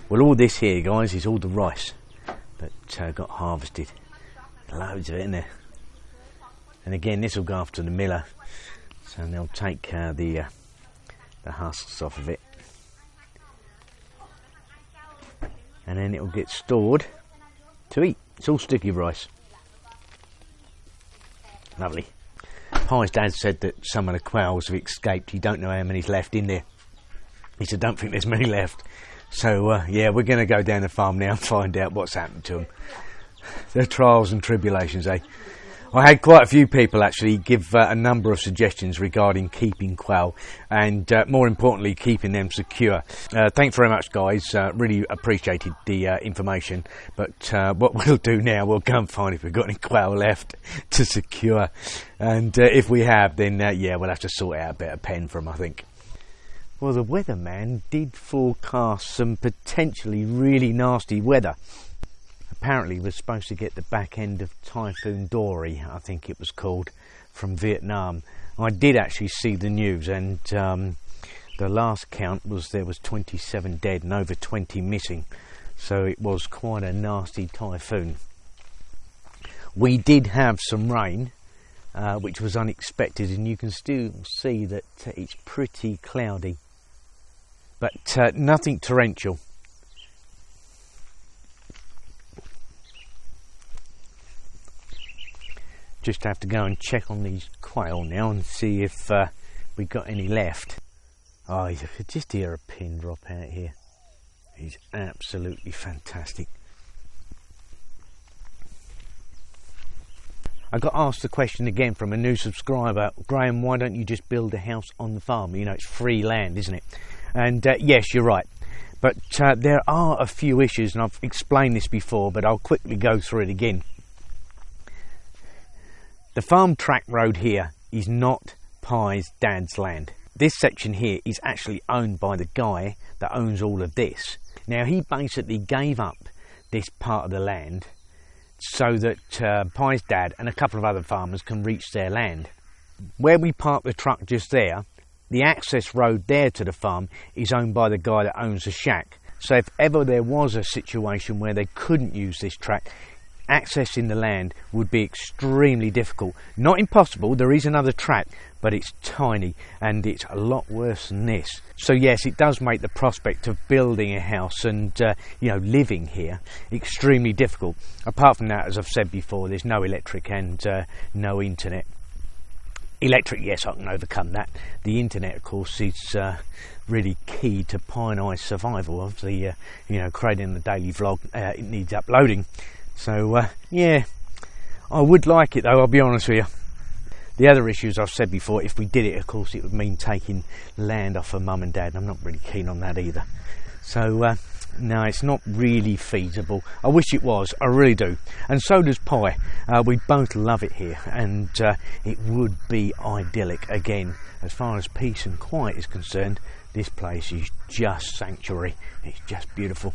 Well, all this here, guys, is all the rice that got harvested. Loads of it in there. And again, this will go off to the miller, so they'll take the husks off of it, and then it will get stored to eat. It's all sticky rice. Lovely. Pie's dad said that some of the quails have escaped. He don't know how many's left in there. He said, don't think there's many left. So, yeah, we're going to go down the farm now and find out what's happened to them. Their trials and tribulations, eh? I had quite a few people actually give a number of suggestions regarding keeping quail and more importantly keeping them secure. Thanks very much, guys, really appreciated the information, but what we'll do now, we'll go and find if we've got any quail left to secure, and if we have, then yeah, we'll have to sort out a better pen for them, I think. Well, the weatherman did forecast some potentially really nasty weather. Apparently we're supposed to get the back end of Typhoon Dory, I think it was called, from Vietnam. I did actually see the news, and the last count was there was 27 dead and over 20 missing, so it was quite a nasty typhoon. We did have some rain, which was unexpected, and you can still see that it's pretty cloudy, but nothing torrential. Just have to go and check on these quail now and see if we've got any left. Oh, you could just hear a pin drop out here. He's absolutely fantastic. I got asked the question again from a new subscriber, Graham, why don't you just build a house on the farm? You know, it's free land, isn't it? And yes, you're right. But there are a few issues, and I've explained this before, but I'll quickly go through it again. The farm track road here is not Pie's dad's land. This section here is actually owned by the guy that owns all of this. Now, he basically gave up this part of the land so that Pie's dad and a couple of other farmers can reach their land. Where we park the truck just there, the access road there to the farm is owned by the guy that owns the shack. So if ever there was a situation where they couldn't use this track, accessing the land would be extremely difficult. Not impossible, there is another track, but it's tiny and it's a lot worse than this. So yes, it does make the prospect of building a house and you know, living here extremely difficult. Apart from that, as I've said before, there's no electric and no internet. Electric, yes, I can overcome that. The internet, of course, is really key to Pie and I's survival. Obviously, you know, creating the daily vlog, it needs uploading. So, yeah, I would like it though, I'll be honest with you. The other issues I've said before, if we did it, of course, it would mean taking land off of mum and dad. I'm not really keen on that either. So, no, it's not really feasible. I wish it was, I really do. And so does Pie. We both love it here, and it would be idyllic. Again, as far as peace and quiet is concerned, this place is just sanctuary. It's just beautiful.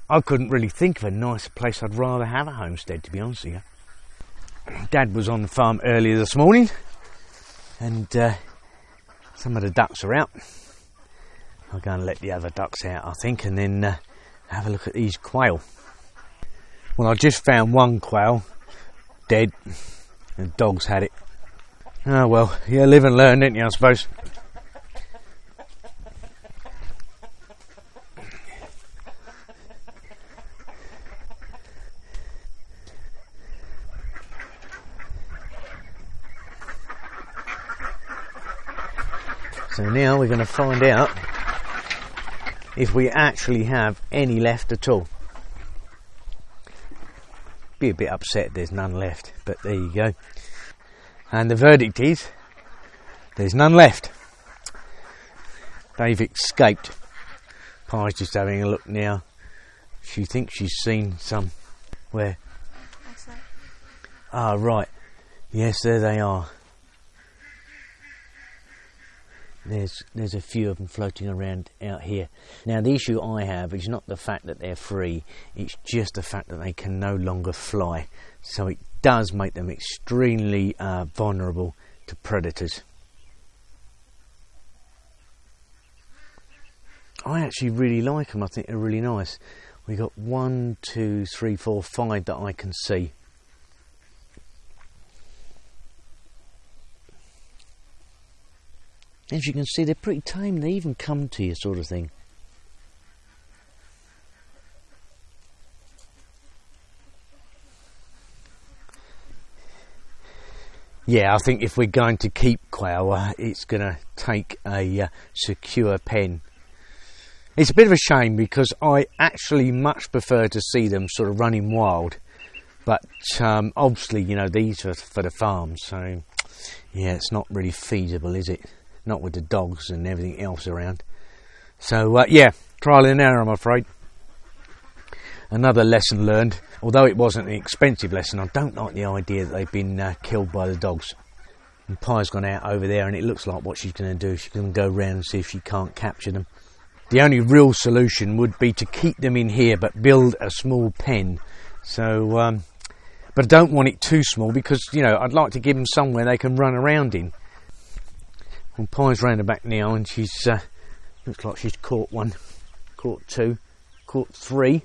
I couldn't really think of a nicer place I'd rather have a homestead, to be honest with you. Dad was on the farm earlier this morning, and some of the ducks are out. I'll go and let the other ducks out, I think, and then have a look at these quail. Well, I just found one quail dead, and the dogs had it. Oh well, yeah, live and learn, didn't you, I suppose. So now we're going to find out if we actually have any left at all. Be a bit upset there's none left, but there you go. And the verdict is, there's none left. They've escaped. Pie's just having a look now. She thinks she's seen some. Where? Ah, right. Yes, there they are. There's a few of them floating around out here. Now, the issue I have is not the fact that they're free, it's just the fact that they can no longer fly. So it does make them extremely vulnerable to predators. I actually really like them. I think they're really nice. We got 1, 2, 3, 4, 5 that I can see. As you can see, they're pretty tame. They even come to you, sort of thing. Yeah, I think if we're going to keep quail, it's going to take a secure pen. It's a bit of a shame because I actually much prefer to see them sort of running wild. But obviously, you know, these are for the farm. So, yeah, it's not really feasible, is it? Not with the dogs and everything else around. So, yeah, trial and error, I'm afraid. Another lesson learned. Although it wasn't an expensive lesson, I don't like the idea that they've been killed by the dogs. And Pie's gone out over there, and it looks like what she's going to do. She's going to go round and see if she can't capture them. The only real solution would be to keep them in here, but build a small pen. So, but I don't want it too small because, you know, I'd like to give them somewhere they can run around in. Well, Pie's round the back now, and she's looks like she's caught one, caught 2, caught 3.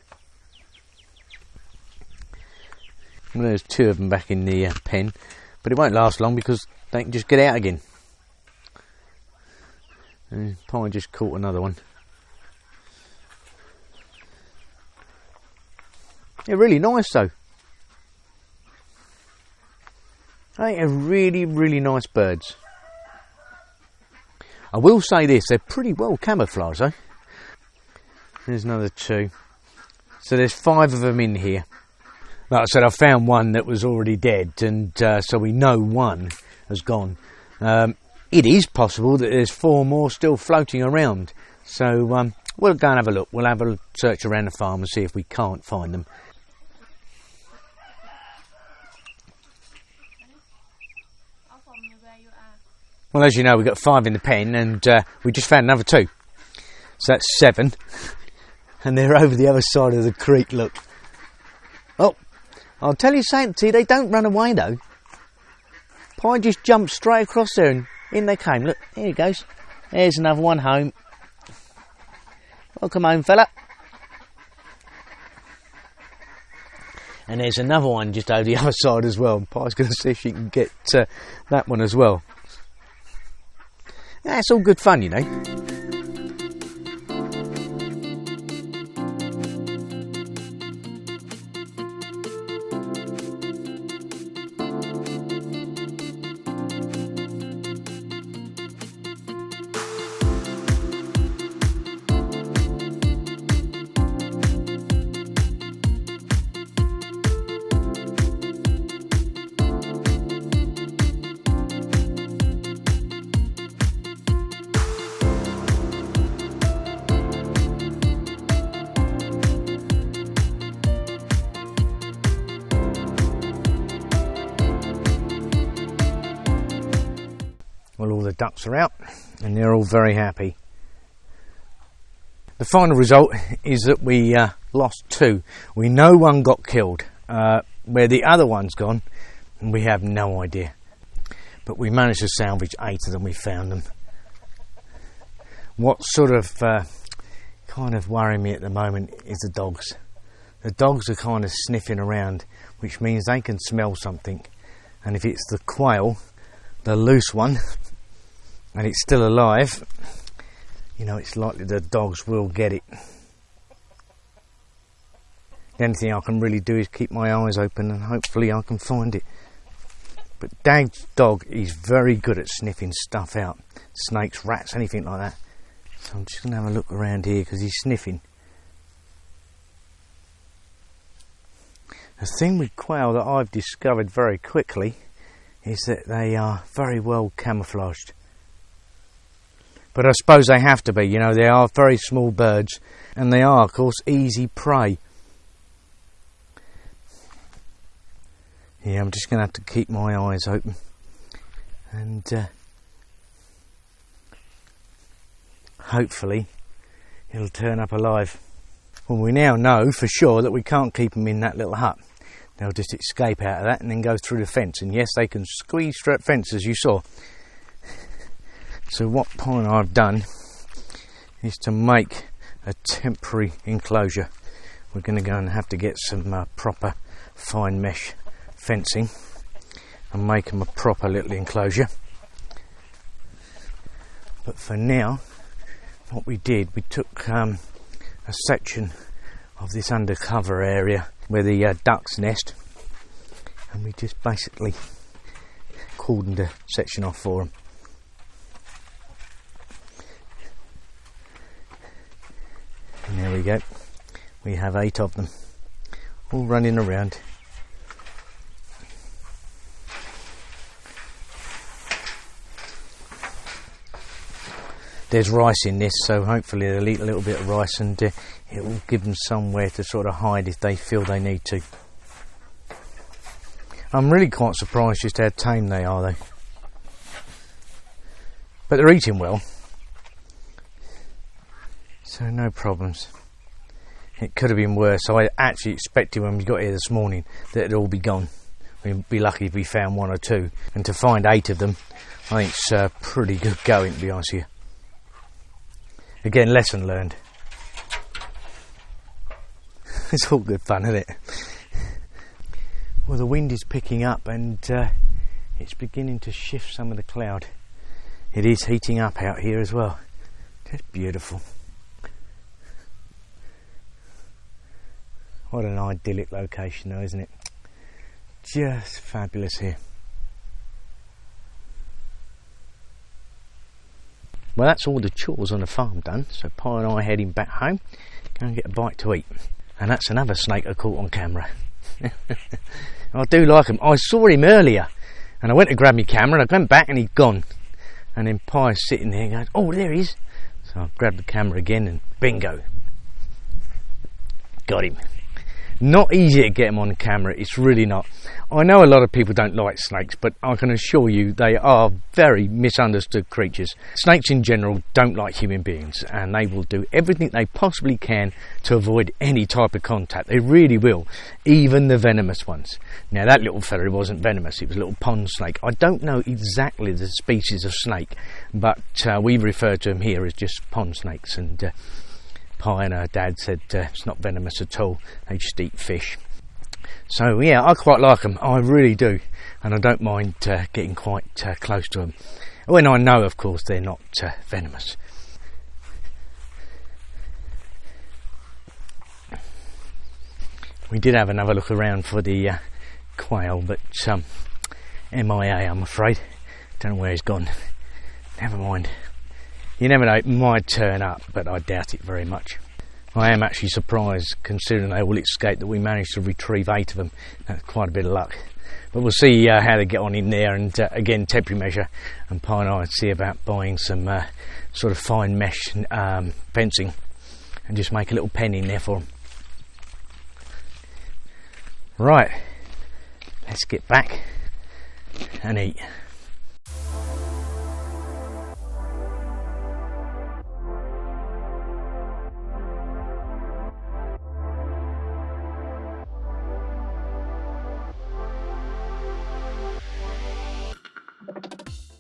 Well, there's 2 of them back in the pen, but it won't last long because they can just get out again. And Pie just caught another one. They're really nice though. They're really, really nice birds. I will say this, they're pretty well camouflaged though. There's another 2. So there's 5 of them in here. Like I said, I found one that was already dead, and so we know one has gone. It is possible that there's 4 more still floating around. So we'll go and have a look. We'll have a search around the farm and see if we can't find them. Well, as you know, we've got 5 in the pen, and we just found another 2. So that's 7. And they're over the other side of the creek, look. Oh, I'll tell you something, they don't run away though. Pie just jumped straight across there and in they came. Look, here he goes. There's another one home. Welcome home, fella. And there's another one just over the other side as well. Pie's going to see if she can get that one as well. Yeah, it's all good fun, you know. Well, all the ducks are out and they're all very happy. The final result is that we lost 2. We know one got killed. Where the other one's gone, we have no idea. But we managed to salvage 8 of them. We found them. What's sort of kind of worrying me at the moment is the dogs. The dogs are kind of sniffing around, which means they can smell something. And if it's the quail, the loose one, and it's still alive, you know, it's likely the dogs will get it. The only thing I can really do is keep my eyes open and hopefully I can find it. But Dag's dog is very good at sniffing stuff out. Snakes, rats, anything like that. So I'm just going to have a look around here because he's sniffing. The thing with quail that I've discovered very quickly is that they are very well camouflaged. But I suppose they have to be, you know, they are very small birds and they are, of course, easy prey. Yeah, I'm just going to have to keep my eyes open and hopefully it'll turn up alive. Well, we now know for sure that we can't keep them in that little hut. They'll just escape out of that and then go through the fence. And yes, they can squeeze through that fence, as you saw. So what Pie and I have done is to make a temporary enclosure. We're going to go and have to get some proper fine mesh fencing and make them a proper little enclosure. But for now, what we did, we took a section of this undercover area where the ducks nest, and we just basically cordoned a section off for them. And there we go, we have 8 of them all running around. There's rice in this, so hopefully they'll eat a little bit of rice, and it will give them somewhere to sort of hide if they feel they need to. I'm really quite surprised just how tame they are though. But they're eating well, so no problems. It could have been worse. I actually expected when we got here this morning that it'd all be gone. We'd be lucky if we found 1 or 2, and to find 8 of them, I think it's pretty good going, to be honest with you. Again, lesson learned. It's all good fun, isn't it? Well, the wind is picking up, and it's beginning to shift some of the cloud. It is heating up out here as well. Just beautiful. What an idyllic location though, isn't it? Just fabulous here. Well, that's all the chores on the farm done, so Pa and I are heading back home, go and get a bite to eat. And that's another snake I caught on camera. I do like him. I saw him earlier, and I went to grab my camera, and I went back and he'd gone. And then Pa's sitting there going, oh, there he is. So I grabbed the camera again, and bingo. Got him. Not easy to get them on camera, it's really not. I know a lot of people don't like snakes, but I can assure you they are very misunderstood creatures. Snakes in general don't like human beings, and they will do everything they possibly can to avoid any type of contact. They really will, even the venomous ones. Now that little fella wasn't venomous, it was a little pond snake. I don't know exactly the species of snake, but we refer to them here as just pond snakes, and Pa and her dad said it's not venomous at all, they just eat fish. So yeah, I quite like them, I really do, and I don't mind getting quite close to them, when I know of course they're not venomous. We did have another look around for the quail, but MIA I'm afraid. Don't know where he's gone. Never mind. You never know, it might turn up, but I doubt it very much. I am actually surprised, considering they all escaped, that we managed to retrieve 8 of them. That's quite a bit of luck. But we'll see how they get on in there, and again, temporary measure. And Pa and I see about buying some sort of fine mesh fencing, and just make a little pen in there for them. Right, let's get back and eat.